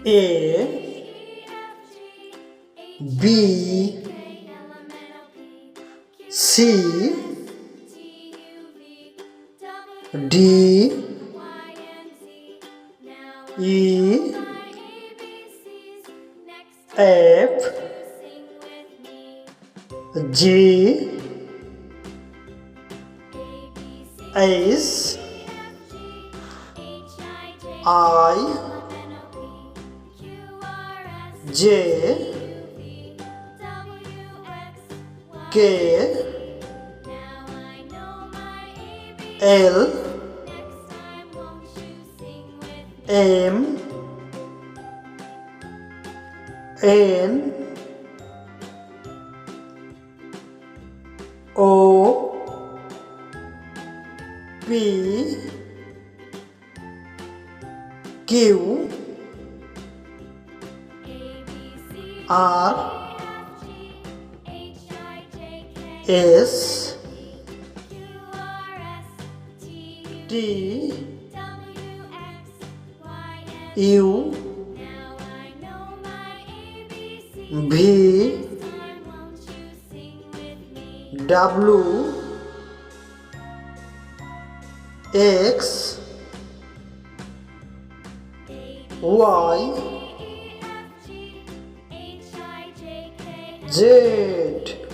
A B C D E F G H I J K L M N O P Q R S T U V W X Y Z.